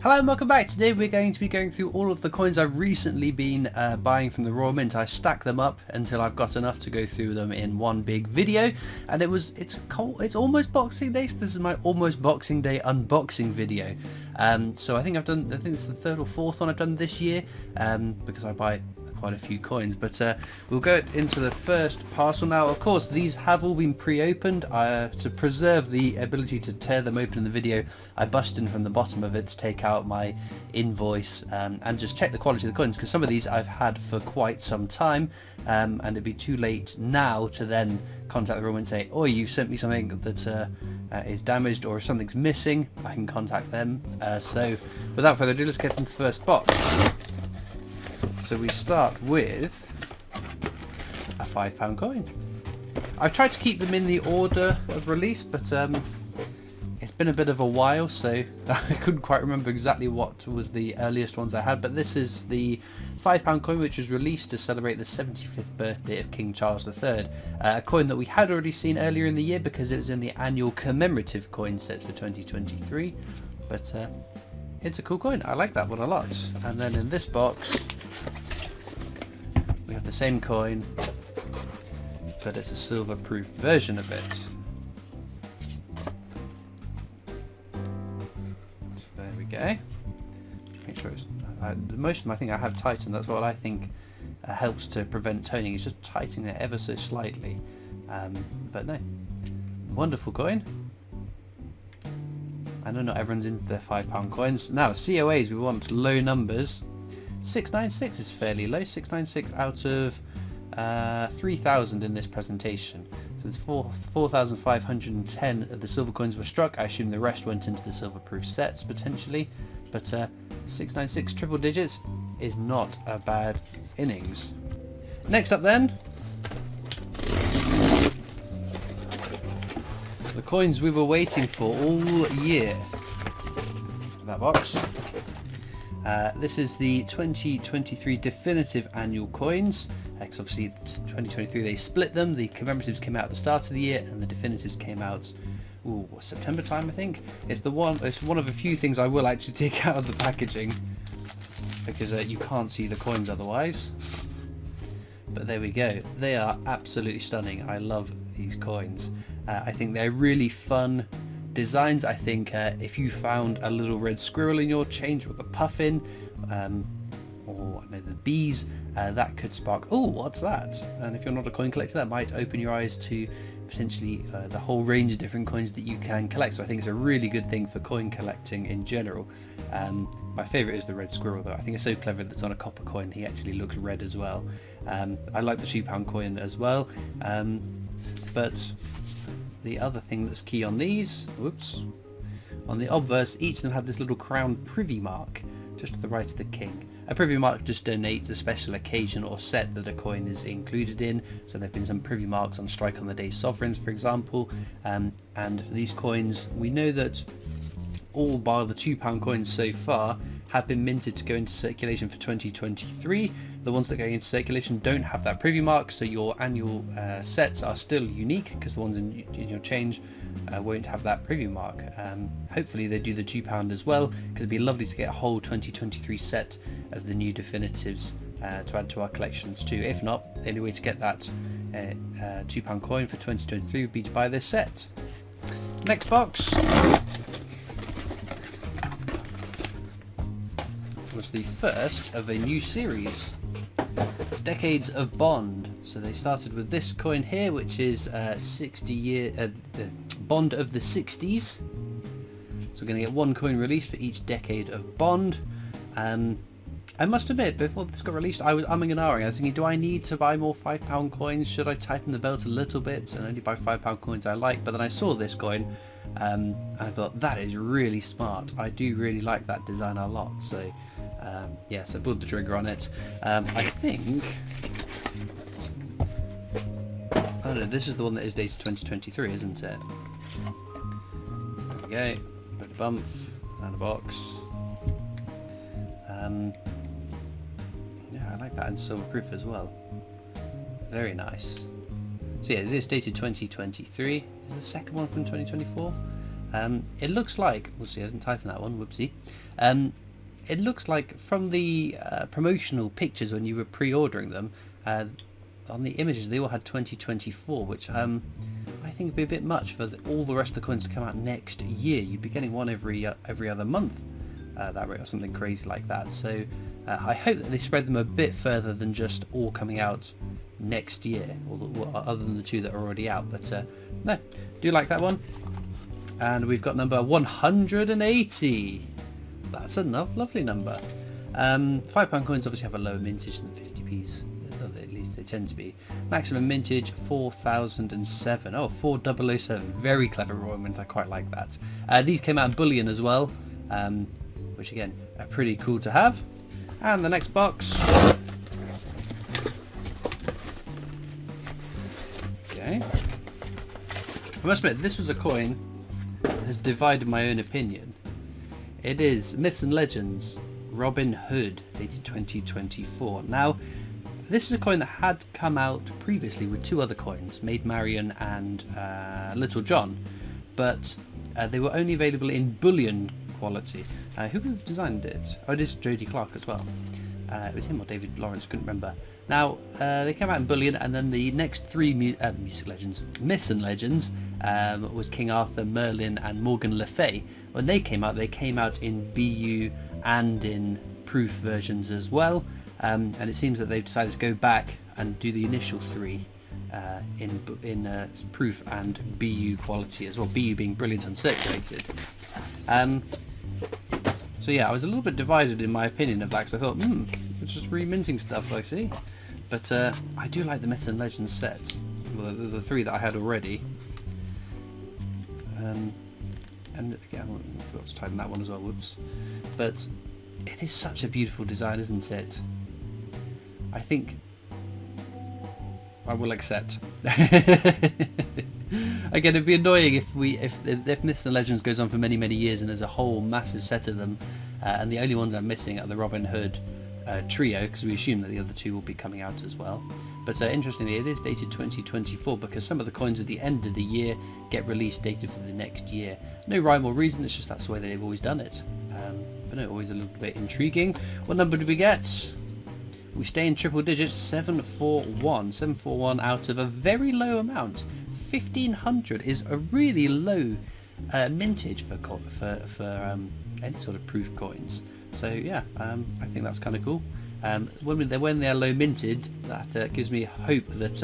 Hello and welcome back. Today we're going to be going through all of the coins I've recently been buying from the Royal Mint. I stack them up until I've got enough to go through them in one big video, and it's almost Boxing Day, so this is my almost Boxing Day unboxing video. So I think it's the third or fourth one I've done this year, because I buy quite a few coins, but we'll go into the first parcel now. Of course, these have all been pre-opened. To preserve the ability to tear them open in the video, I bust in from the bottom of it to take out my invoice and just check the quality of the coins, because some of these I've had for quite some time, and it'd be too late now to then contact the room and say, oh, you've sent me something that is damaged or if something's missing. I can contact them. So without further ado, let's get into the first box. So we start with a £5 coin. I've tried to keep them in the order of release, but it's been a bit of a while, so I couldn't quite remember exactly what was the earliest ones I had, but this is the £5 coin which was released to celebrate the 75th birthday of King Charles III. A coin that we had already seen earlier in the year because it was in the annual commemorative coin sets for 2023, but it's a cool coin. I like that one a lot. And then in this box we have the same coin, but it's a silver proof version of it. So there we go. Make sure it's most of them I think I have tightened. That's what I think helps to prevent toning. It's just tightening it ever so slightly. But no, wonderful coin. I know not everyone's into their £5 coins. Now, COAs, we want low numbers. 696 is fairly low, 696 out of 3,000 in this presentation. So it's 4,510 of the silver coins were struck. I assume the rest went into the silver proof sets potentially, but 696 triple digits is not a bad innings. Next up then, the coins we were waiting for all year. That box. This is the 2023 definitive annual coins, because obviously 2023 they split them. The commemoratives came out at the start of the year and the definitives came out September time, I think. It's one of a few things I will actually take out of the packaging, because you can't see the coins otherwise. But there we go. They are absolutely stunning. I love these coins. I think they're really fun designs. I think if you found a little red squirrel in your change with a puffin, or I know the bees, that could spark, oh, what's that? And if you're not a coin collector, that might open your eyes to potentially the whole range of different coins that you can collect. So I think it's a really good thing for coin collecting in general. My favourite is the red squirrel though. I think it's so clever that it's on a copper coin. He actually looks red as well. I like the £2 coin as well. But the other thing that's key on these, on the obverse, each of them have this little crown privy mark just to the right of the king. A privy mark just denotes a special occasion or set that a coin is included in. So there have been some privy marks on Strike on the Day Sovereigns, for example, and these coins, we know that all bar the £2 coins so far have been minted to go into circulation for 2023. The ones that go into circulation don't have that privy mark, so your annual sets are still unique, because the ones in your change won't have that privy mark. Hopefully they do the £2 as well, because it'd be lovely to get a whole 2023 set of the new definitives to add to our collections too. If not, the only way to get that £2 coin for 2023 would be to buy this set. Next box was the first of a new series, Decades of Bond. So they started with this coin here, which is 60-year the Bond of the 60s. So we're going to get one coin released for each decade of Bond. I must admit, before this got released, I was umming and ahhing. I was thinking, do I need to buy more £5 coins? Should I tighten the belt a little bit and only buy £5 coins I like? But then I saw this coin, and I thought, that is really smart. I do really like that design a lot. So yes, I pulled the trigger on it. I think, I don't know, this is the one that is dated 2023, isn't it? So there we go, put a bump and a box. Yeah, I like that, and silver proof as well. Very nice. So yeah, it is dated 2023. Is the second one from 2024? It looks like, we'll see, I didn't tighten that one, whoopsie. It looks like from the promotional pictures when you were pre-ordering them, on the images they all had 2024, which I think would be a bit much for all the rest of the coins to come out next year. You'd be getting one every other month, that rate, or something crazy like that. So I hope that they spread them a bit further than just all coming out next year, other than the two that are already out. But no, do like that one. And we've got number 180. That's a lovely number. £5 coins obviously have a lower mintage than 50p's. At least they tend to be. Maximum mintage 4007. Oh, 4007. Very clever Royal Mint. I quite like that. These came out in bullion as well, which again are pretty cool to have. And the next box. Okay. I must admit, this was a coin that has divided my own opinion. It is Myths and Legends Robin Hood, dated 2024. Now, this is a coin that had come out previously with two other coins, Maid Marian and Little John, but they were only available in bullion quality. Who designed it? Oh, it is Jody Clark as well. It was him or David Lawrence, couldn't remember. Now, they came out in bullion, and then the next three Music Legends, Myths and Legends, was King Arthur, Merlin and Morgan Le Fay. When they came out in BU and in proof versions as well, and it seems that they've decided to go back and do the initial three in proof and BU quality as well, BU being brilliant uncirculated. So yeah, I was a little bit divided in my opinion of that, because I thought, it's just reminting stuff I see. But I do like the Myths and Legends set, well, the three that I had already. And again, I forgot to tighten that one as well, whoops. But it is such a beautiful design, isn't it? I think I will accept. Again, it'd be annoying if Myths and Legends goes on for many years and there's a whole massive set of them, and the only ones I'm missing are the Robin Hood trio, because we assume that the other two will be coming out as well. But interestingly, it is dated 2024, because some of the coins at the end of the year get released dated for the next year. No rhyme or reason, it's just that's the way they've always done it. But no, always a little bit intriguing. What number do we get? We stay in triple digits, 741. 741 out of a very low amount. 1500 is a really low mintage for any sort of proof coins. So yeah, I think that's kind of cool. When they are low minted, that gives me hope that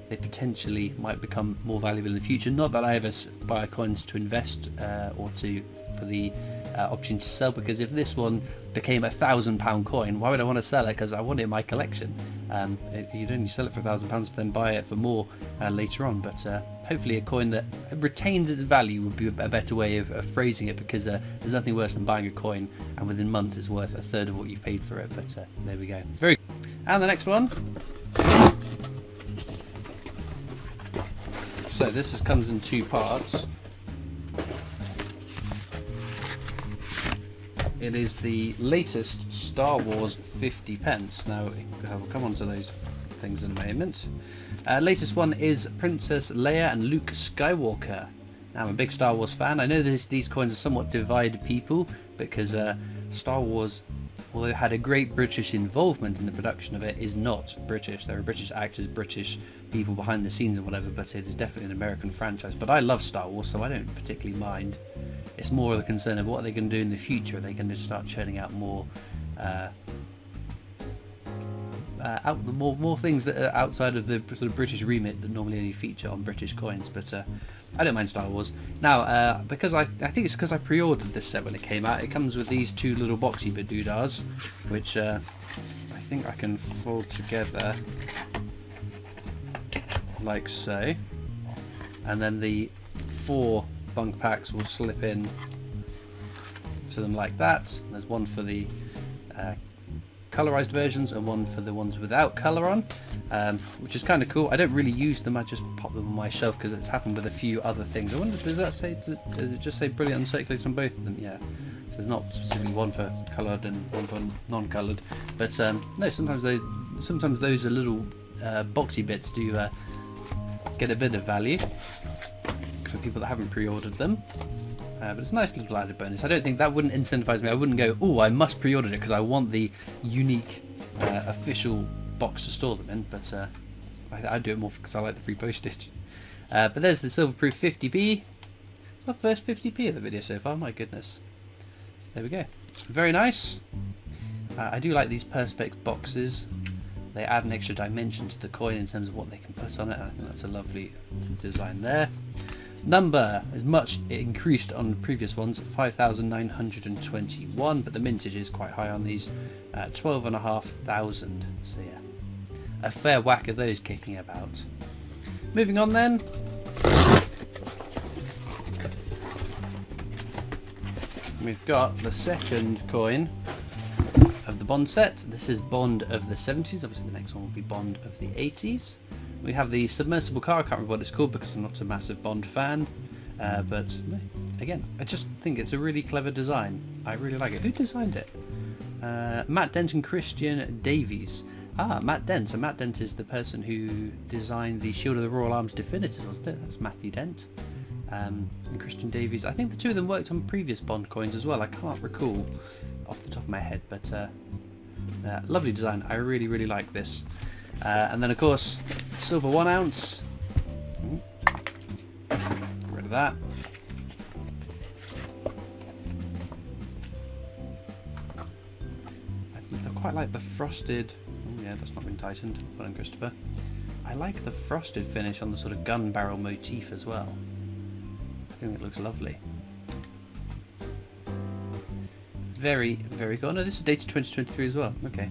they potentially might become more valuable in the future. Not that I ever buy coins to invest or for the opportunity to sell, because if this one became £1,000 coin, why would I want to sell it? Because I want it in my collection. You'd only sell it for £1,000 to then buy it for more later on. But hopefully a coin that retains its value would be a better way of phrasing it, because there's nothing worse than buying a coin and within months it's worth a third of what you paid for it. But there we go. Very good. And the next one. So this comes in two parts. It is the latest Star Wars 50p. Now, we'll come on to those things in a moment. Latest one is Princess Leia and Luke Skywalker. Now, I'm a big Star Wars fan. I know these coins are somewhat divide people, because Star Wars, although it had a great British involvement in the production of it, is not British. There are British actors, British people behind the scenes and whatever, but it is definitely an American franchise. But I love Star Wars, so I don't particularly mind. It's more the concern of what are they going to do in the future. Are they going to start churning out more more things that are outside of the sort of British remit that normally only feature on British coins? But I don't mind Star Wars. Now, because I think it's because I pre-ordered this set when it came out. It comes with these two little boxy badoodas, which I think I can fold together like so, and then the 4 bunk packs will slip in to them like that. There's one for the colorized versions and one for the ones without color on, which is kind of cool. I don't really use them, I just pop them on my shelf because it's happened with a few other things. I wonder, does it just say brilliant uncirculated on both of them? Yeah, so there's not specifically one for coloured and one for non-coloured, but no, sometimes those are little boxy bits do get a bit of value. for people that haven't pre-ordered them. But it's a nice little added bonus. I don't think that wouldn't incentivize me. I wouldn't go, oh, I must pre-order it because I want the unique official box to store them in. But I do it more because I like the free postage. But there's the Silverproof 50p. It's our first 50p of the video so far. My goodness. There we go. Very nice. I do like these Perspex boxes. They add an extra dimension to the coin in terms of what they can put on it. I think that's a lovely design there. Number is much increased on previous ones, 5,921, but the mintage is quite high on these, 12,500. So yeah, a fair whack of those kicking about. Moving on then. We've got the second coin of the Bond set. This is Bond of the 70s. Obviously the next one will be Bond of the 80s. We have the submersible car. I can't remember what it's called because I'm not a massive Bond fan. But again, I just think it's a really clever design. I really like it. Who designed it? Matt Dent and Christian Davies. Ah, Matt Dent. So Matt Dent is the person who designed the Shield of the Royal Arms Definitive, wasn't it? That's Matthew Dent. And Christian Davies. I think the two of them worked on previous Bond coins as well. I can't recall off the top of my head, but lovely design. I really, really like this. And then of course, silver 1 ounce. Get rid of that. I quite like the frosted. Oh yeah, that's not been tightened. Well done, Christopher. I like the frosted finish on the sort of gun barrel motif as well. I think it looks lovely. Very, very cool. No, this is dated 2023 as well. Okay.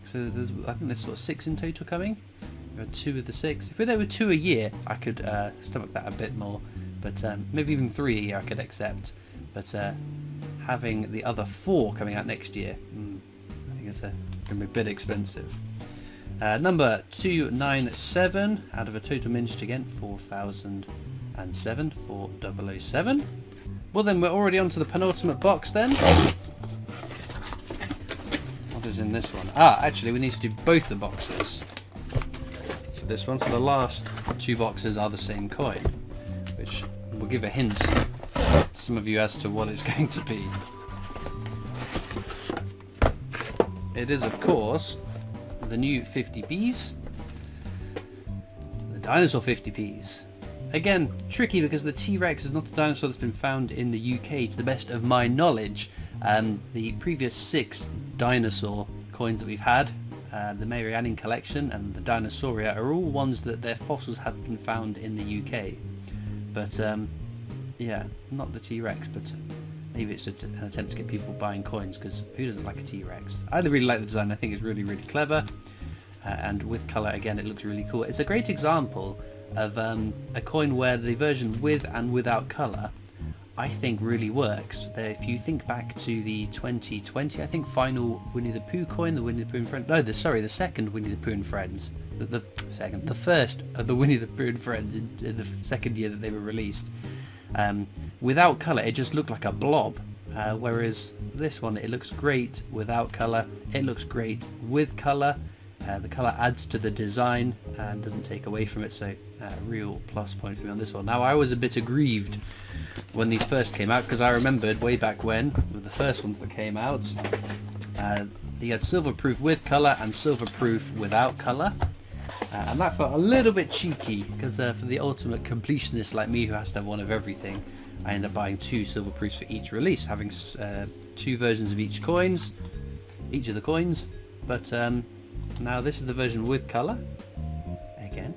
So there's, I think there's sort of 6 in total coming. There are 2 of the 6. If there were 2 a year, I could stomach that a bit more. But maybe even 3 a year I could accept. But having the other 4 coming out next year, I think it's going to be a bit expensive. Number 297 out of a total mintage again, 4,007 for 007. Well then, we're already on to the penultimate box then. What is in this one? Ah, actually we need to do both the boxes for this one. So the last 2 boxes are the same coin, which will give a hint to some of you as to what it's going to be. It is, of course, the new 50p's, the dinosaur 50p's. Again, tricky because the T-Rex is not a dinosaur that's been found in the UK, to the best of my knowledge. The previous 6 dinosaur coins that we've had, the Marianne collection and the Dinosauria, are all ones that their fossils have been found in the UK. But yeah, not the T-Rex, but maybe it's just an attempt to get people buying coins, because who doesn't like a T-Rex? I really like the design. I think it's really, really clever. And with colour, again, it looks really cool. It's a great example of a coin where the version with and without colour, I think, really works. If you think back to the 2020, I think, final Winnie the Pooh coin, the Winnie the Pooh and Friends, no, the second Winnie the Pooh and Friends, the first of the Winnie the Pooh and Friends in the second year that they were released. Without colour, it just looked like a blob, whereas this one, it looks great without colour, it looks great with colour. The colour adds to the design and doesn't take away from it, so real plus point for me on this one. Now, I was a bit aggrieved when these first came out, because I remembered way back when, with the first ones that came out, you had silverproof with colour and silverproof without colour. And that felt a little bit cheeky, because for the ultimate completionist like me who has to have one of everything, I end up buying 2 silverproofs for each release, having 2 versions of each of the coins. But now this is the version with colour. Again,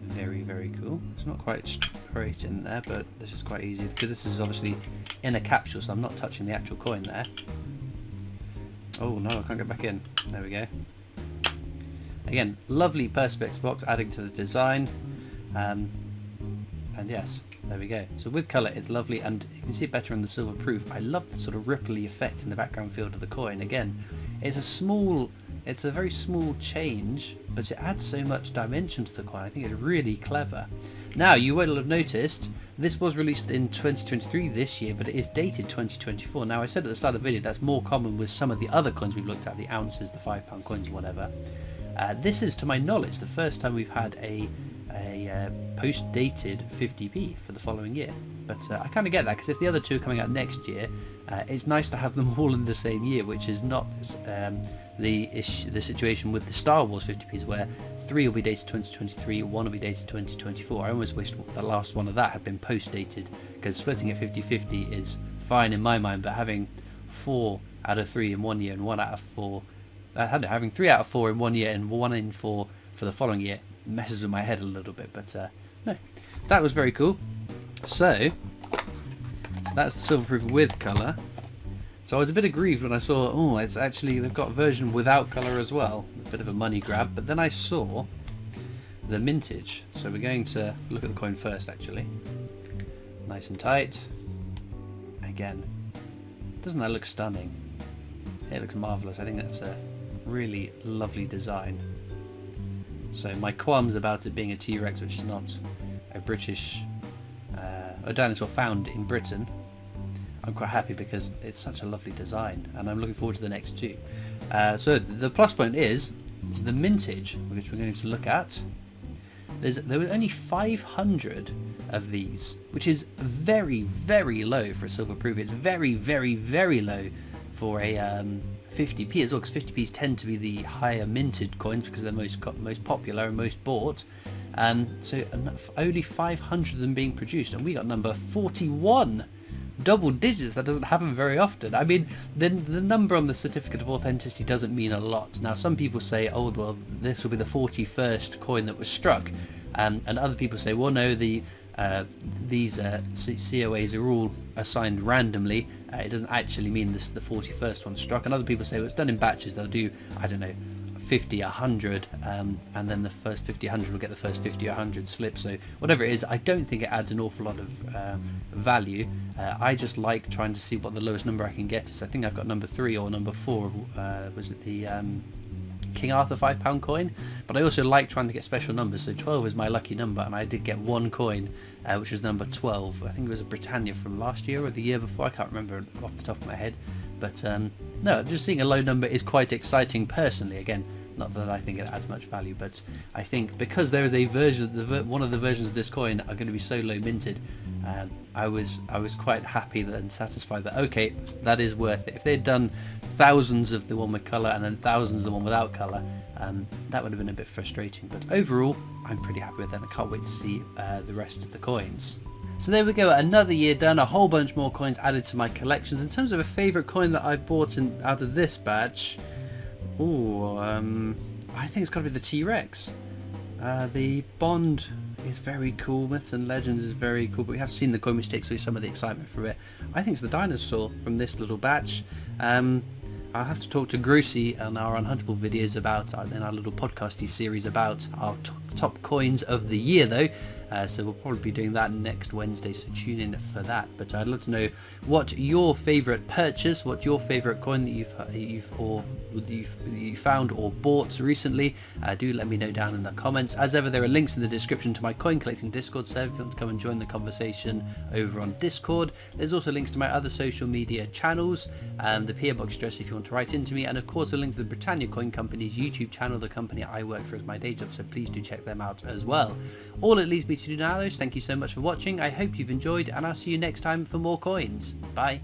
very, very cool. It's not quite straight in there, but this is quite easy, because this is obviously in a capsule, so I'm not touching the actual coin there. Oh no, I can't get back in. There we go. Again, lovely Perspex box adding to the design. And yes, there we go. So with colour, it's lovely, and you can see it better on the silver proof. I love the sort of ripply effect in the background field of the coin. Again, it's a very small change, but it adds so much dimension to the coin. I think it's really clever. Now, you will have noticed this was released in 2023 this year, but it is dated 2024. Now, I said at the start of the video that's more common with some of the other coins we've looked at, the ounces, the £5 coins, whatever. This is, to my knowledge, the first time we've had a a post-dated 50p for the following year. But I kind of get that, because if the other two are coming out next year, it's nice to have them all in the same year, which is not the situation with the Star Wars 50p's, where 3 will be dated 2023, 1 will be dated 2024. I almost wish the last one of that had been post-dated, because splitting it 50-50 is fine in my mind, but having 4 out of 3 in 1 year and 1 out of 4, having 3 out of 4 in 1 year and 1 in 4 for the following year messes with my head a little bit. But no, that was very cool. So that's the silver-proof with colour. So I was a bit aggrieved when I saw, oh, it's actually, they've got a version without colour as well. A bit of a money grab. But then I saw the mintage. So we're going to look at the coin first, actually. Nice and tight. Again, doesn't that look stunning? It looks marvellous. I think that's a really lovely design. So my qualms about it being a T-Rex, which is not a British, a dinosaur found in Britain, I'm quite happy because it's such a lovely design, and I'm looking forward to the next two. So the plus point is the mintage, which we're going to look at. There were only 500 of these, which is very, very low for a silver proof. It's very, very, very low for a 50p as well, because 50p's tend to be the higher minted coins because they're most popular and most bought. So only 500 of them being produced, and we got number 41. Double digits. That doesn't happen very often. I mean, the number on the certificate of authenticity doesn't mean a lot. Now, some people say, oh, well, this will be the 41st coin that was struck, and other people say, well, no, these COAs are all assigned randomly. It doesn't actually mean this is the 41st one struck. And other people say, well, it's done in batches. They'll do, I don't know, 50, 100, and then the first 50, 100 will get the first 50 or 100 slips. So whatever it is, I don't think it adds an awful lot of value. I just like trying to see what the lowest number I can get is. I think I've got number 3 or number 4, was it the King Arthur £5 coin? But I also like trying to get special numbers, so 12 is my lucky number, and I did get one coin, which was number 12. I think it was a Britannia from last year or the year before, I can't remember off the top of my head. But no, just seeing a low number is quite exciting personally. Again, not that I think it adds much value, but I think because there is a version, one of the versions of this coin are going to be so low minted, I was quite happy and satisfied that, okay, that is worth it. If they'd done thousands of the one with colour and then thousands of the one without colour, that would have been a bit frustrating. But overall, I'm pretty happy with that. I can't wait to see the rest of the coins. So there we go, another year done, a whole bunch more coins added to my collections. In terms of a favourite coin that I've bought out of this batch, I think it's got to be the T-Rex. The Bond is very cool, Myths and Legends is very cool, but we have seen the coin, which takes away some of the excitement from it. I think it's the dinosaur from this little batch. I'll have to talk to Grucy on our Unhuntable videos about, in our little podcasty series about our top coins of the year though. So we'll probably be doing that next Wednesday, so tune in for that. But I'd love to know what your favourite purchase, what your favourite coin that you've found or bought recently. Do let me know down in the comments. As ever, there are links in the description to my coin collecting Discord server if you want to come and join the conversation over on Discord. There's also links to my other social media channels, the PO Box address if you want to write into me, and of course a link to the Britannia Coin Company's YouTube channel, the company I work for as my day job, so please do check them out as well. All it leaves me to do now though is thank you so much for watching. I hope you've enjoyed, and I'll see you next time for more coins. Bye.